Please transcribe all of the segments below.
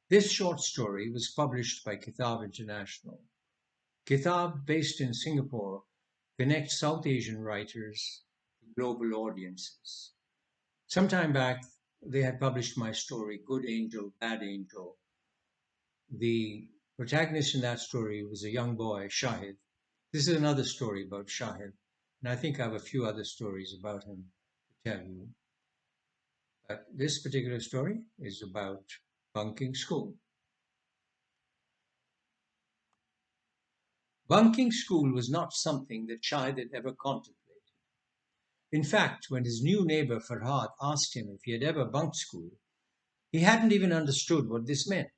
This short story was published by Kitaab International. Kitaab, based in Singapore, connects South Asian writers to global audiences. Some time back, they had published my story, Good Angel, Bad Angel. The protagonist in that story was a young boy, Shahid. This is another story about Shahid, and I think I have a few other stories about him to tell you. But this particular story is about Bunking School. Bunking school was not something that Shahid had ever contemplated. In fact, when his new neighbor Farhad asked him if he had ever bunked school, he hadn't even understood what this meant.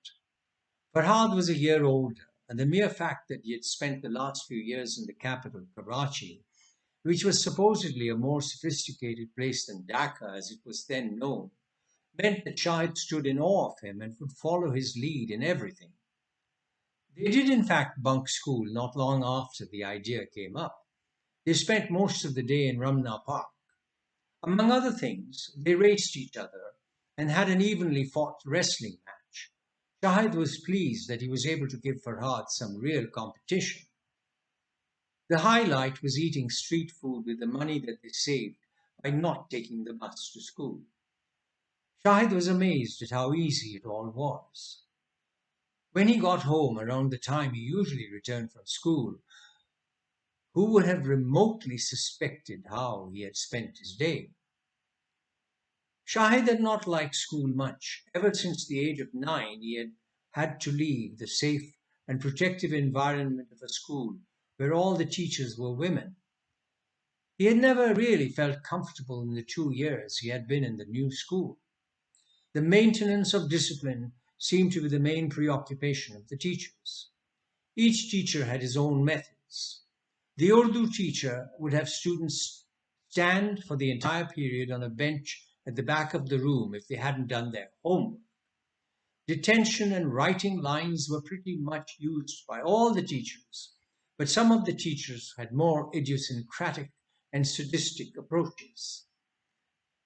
Farhad was a year older, and the mere fact that he had spent the last few years in the capital, Karachi, which was supposedly a more sophisticated place than Dhaka as it was then known, meant that Shahid stood in awe of him and would follow his lead in everything. They did in fact bunk school not long after the idea came up. They spent most of the day in Ramna Park. Among other things, they raced each other and had an evenly fought wrestling match. Shahid was pleased that he was able to give Farhad some real competition. The highlight was eating street food with the money that they saved by not taking the bus to school. Shahid was amazed at how easy it all was. When he got home around the time he usually returned from school, who would have remotely suspected how he had spent his day? Shahid had not liked school much. Ever since the age of 9, he had had to leave the safe and protective environment of a school where all the teachers were women. He had never really felt comfortable in the 2 years he had been in the new school. The maintenance of discipline seemed to be the main preoccupation of the teachers. Each teacher had his own methods. The Urdu teacher would have students stand for the entire period on a bench at the back of the room if they hadn't done their homework. Detention and writing lines were pretty much used by all the teachers, but some of the teachers had more idiosyncratic and sadistic approaches.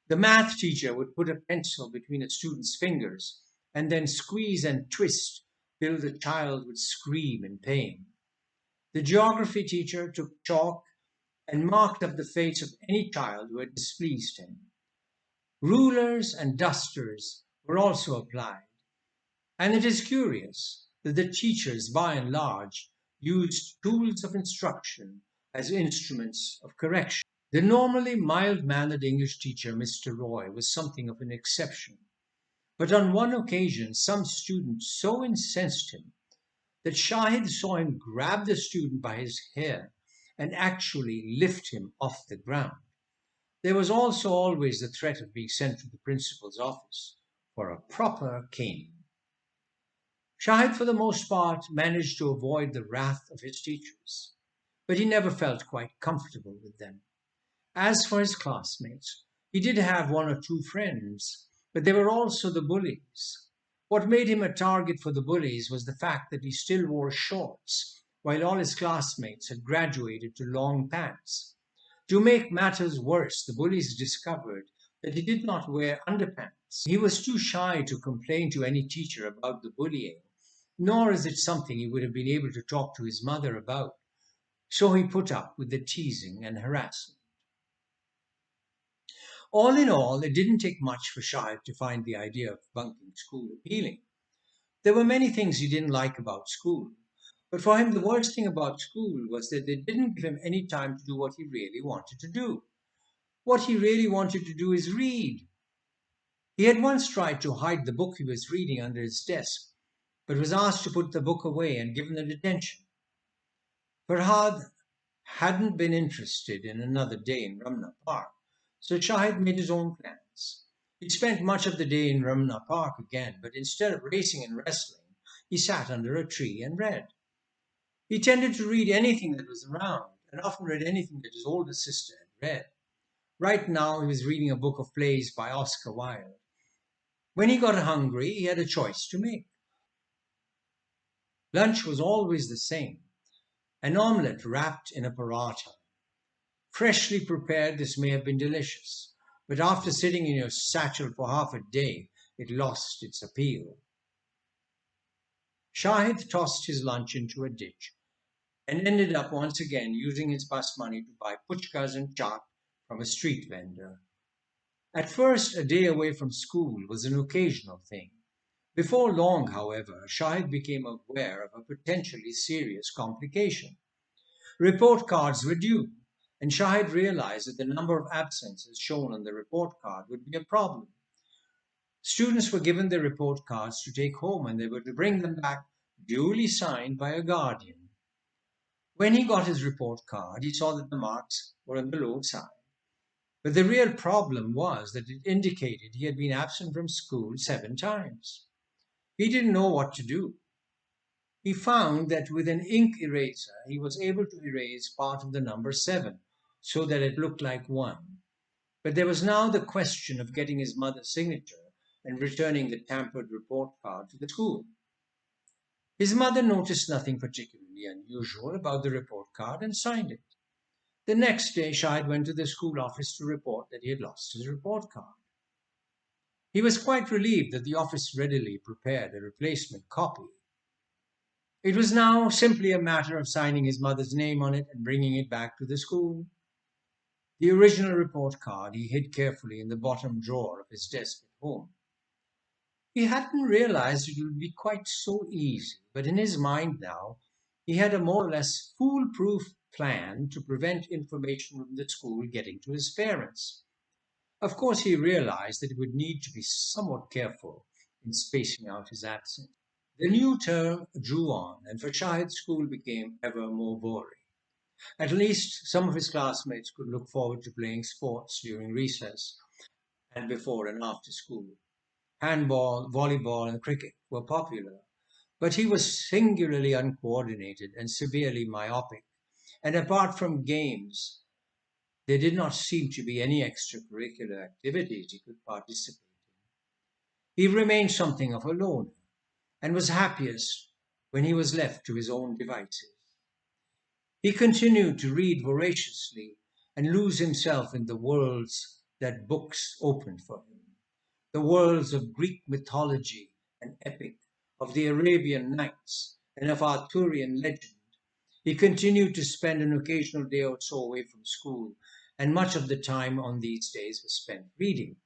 The math teacher would put a pencil between a student's fingers and then squeeze and twist till the child would scream in pain. The geography teacher took chalk and marked up the face of any child who had displeased him. Rulers and dusters were also applied, and it is curious that the teachers, by and large, used tools of instruction as instruments of correction. The normally mild-mannered English teacher, Mr. Roy, was something of an exception, but on one occasion some student so incensed him that Shahid saw him grab the student by his hair and actually lift him off the ground. There was also always the threat of being sent to the principal's office for a proper caning. Shahid, for the most part, managed to avoid the wrath of his teachers, but he never felt quite comfortable with them. As for his classmates, he did have one or two friends, but they were also the bullies. What made him a target for the bullies was the fact that he still wore shorts, while all his classmates had graduated to long pants. To make matters worse, the bullies discovered that he did not wear underpants. He was too shy to complain to any teacher about the bullying, nor is it something he would have been able to talk to his mother about. So he put up with the teasing and harassment. All in all, it didn't take much for Shahid to find the idea of bunking school appealing. There were many things he didn't like about school, but for him the worst thing about school was that they didn't give him any time to do what he really wanted to do. What he really wanted to do is read. He had once tried to hide the book he was reading under his desk, but was asked to put the book away and given a detention. Farhad hadn't been interested in another day in Ramna Park, so Shahid made his own plans. He spent much of the day in Ramna Park again, but instead of racing and wrestling, he sat under a tree and read. He tended to read anything that was around, and often read anything that his older sister had read. Right now, he was reading a book of plays by Oscar Wilde. When he got hungry, he had a choice to make. Lunch was always the same: an omelette wrapped in a paratha. Freshly prepared, this may have been delicious, but after sitting in your satchel for half a day, it lost its appeal. Shahid tossed his lunch into a ditch and ended up once again using his bus money to buy puchkas and chaat from a street vendor. At first, a day away from school was an occasional thing. Before long, however, Shahid became aware of a potentially serious complication. Report cards were due, and Shahid realized that the number of absences shown on the report card would be a problem. Students were given their report cards to take home and they were to bring them back duly signed by a guardian. When he got his report card, he saw that the marks were on the low side. But the real problem was that it indicated he had been absent from school 7 times. He didn't know what to do. He found that with an ink eraser, he was able to erase part of the number 7 so that it looked like 1. But there was now the question of getting his mother's signature and returning the tampered report card to the school. His mother noticed nothing particularly unusual about the report card and signed it. The next day, Shahid went to the school office to report that he had lost his report card. He was quite relieved that the office readily prepared a replacement copy. It was now simply a matter of signing his mother's name on it and bringing it back to the school. The original report card he hid carefully in the bottom drawer of his desk at home. He hadn't realized it would be quite so easy, but in his mind now, he had a more or less foolproof plan to prevent information from the school getting to his parents. Of course, he realized that he would need to be somewhat careful in spacing out his absence. The new term drew on, and for Shahid, school became ever more boring. At least some of his classmates could look forward to playing sports during recess and before and after school. Handball, volleyball, and cricket were popular, but he was singularly uncoordinated and severely myopic. And apart from games, there did not seem to be any extracurricular activities he could participate in. He remained something of a loner and was happiest when he was left to his own devices. He continued to read voraciously and lose himself in the worlds that books opened for him. The worlds of Greek mythology and epic, of the Arabian Nights, and of Arthurian legend. He continued to spend an occasional day or so away from school, and much of the time on these days was spent reading.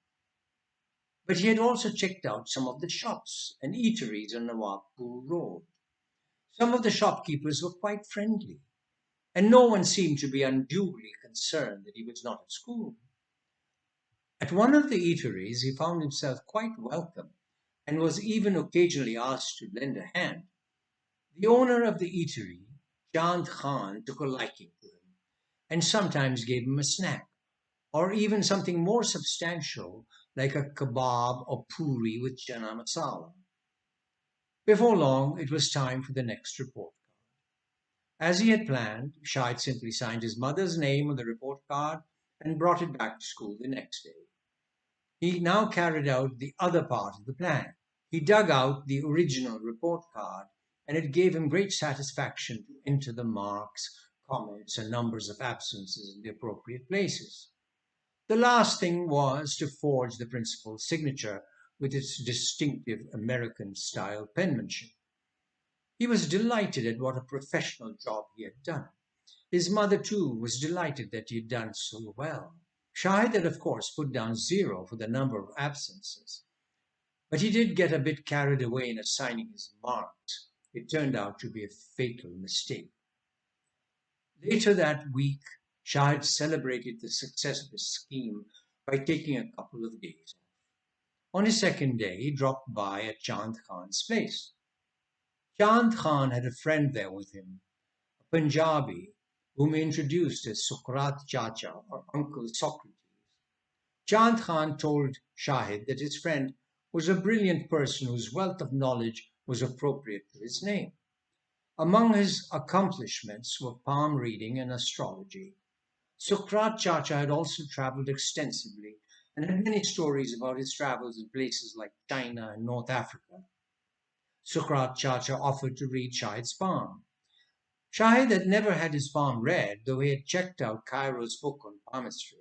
But he had also checked out some of the shops and eateries on Nawabpur Road. Some of the shopkeepers were quite friendly, and no one seemed to be unduly concerned that he was not at school. At one of the eateries, he found himself quite welcome and was even occasionally asked to lend a hand. The owner of the eatery, Chand Khan, took a liking to him and sometimes gave him a snack, or even something more substantial like a kebab or puri with chana masala. Before long, it was time for the next report. As he had planned, Shahid simply signed his mother's name on the report card and brought it back to school the next day. He now carried out the other part of the plan. He dug out the original report card, and it gave him great satisfaction to enter the marks, comments, and numbers of absences in the appropriate places. The last thing was to forge the principal's signature with its distinctive American style penmanship. He was delighted at what a professional job he had done. His mother, too, was delighted that he had done so well. Shahid had, of course, put down 0 for the number of absences, but he did get a bit carried away in assigning his marks. It turned out to be a fatal mistake. Later that week, Shahid celebrated the success of his scheme by taking a couple of days off. On his second day, he dropped by at Chand Khan's place. Chand Khan had a friend there with him, a Punjabi, whom he introduced as Sukrat Chacha, or Uncle Socrates. Chand Khan told Shahid that his friend was a brilliant person whose wealth of knowledge was appropriate to his name. Among his accomplishments were palm reading and astrology. Sukrat Chacha had also traveled extensively and had many stories about his travels in places like China and North Africa. Sukrat Chacha offered to read Shahid's palm. Shahid had never had his palm read, though he had checked out Cairo's book on palmistry.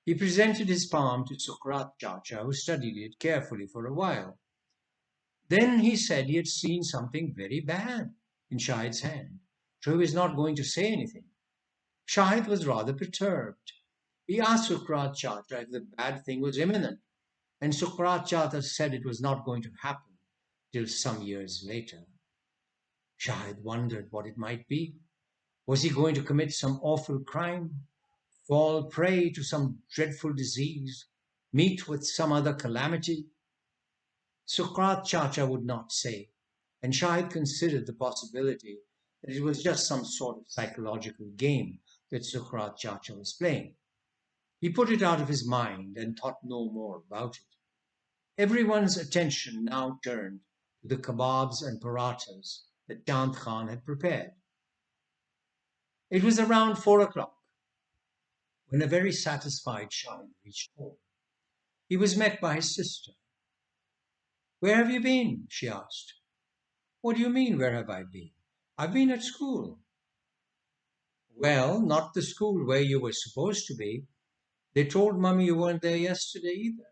He presented his palm to Sukrat Chacha, who studied it carefully for a while. Then he said he had seen something very bad in Shahid's hand, so he was not going to say anything. Shahid was rather perturbed. He asked Sukrat Chacha if the bad thing was imminent, and Sukrat Chacha said it was not going to happen till some years later. Shahid wondered what it might be. Was he going to commit some awful crime, fall prey to some dreadful disease, meet with some other calamity? Sukrat Chacha would not say, and Shahid considered the possibility that it was just some sort of psychological game that Sukrat Chacha was playing. He put it out of his mind and thought no more about it. Everyone's attention now turned to the kebabs and parathas that Chand Khan had prepared. It was around 4 o'clock when a very satisfied Shahid reached home. He was met by his sister. "Where have you been?" she asked. "What do you mean, where have I been? I've been at school." "Well, not the school where you were supposed to be. They told Mummy you weren't there yesterday either."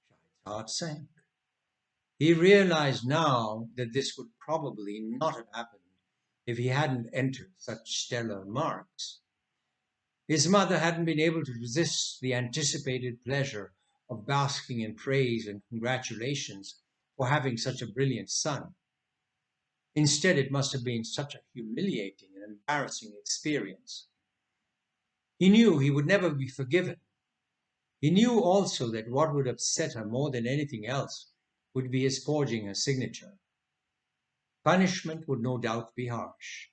Shahid's heart sank. He realized now that this would probably not have happened if he hadn't entered such stellar marks. His mother hadn't been able to resist the anticipated pleasure of basking in praise and congratulations for having such a brilliant son. Instead, it must have been such a humiliating and embarrassing experience. He knew he would never be forgiven. He knew also that what would upset her more than anything else would be his forging her signature. Punishment would no doubt be harsh.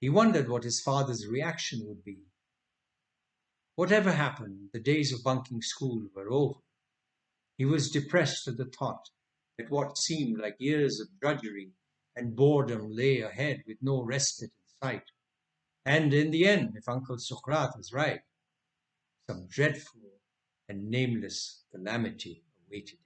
He wondered what his father's reaction would be. Whatever happened, the days of bunking school were over. He was depressed at the thought that what seemed like years of drudgery and boredom lay ahead with no respite in sight. And in the end, if Uncle Sokrat was right, some dreadful and nameless calamity awaited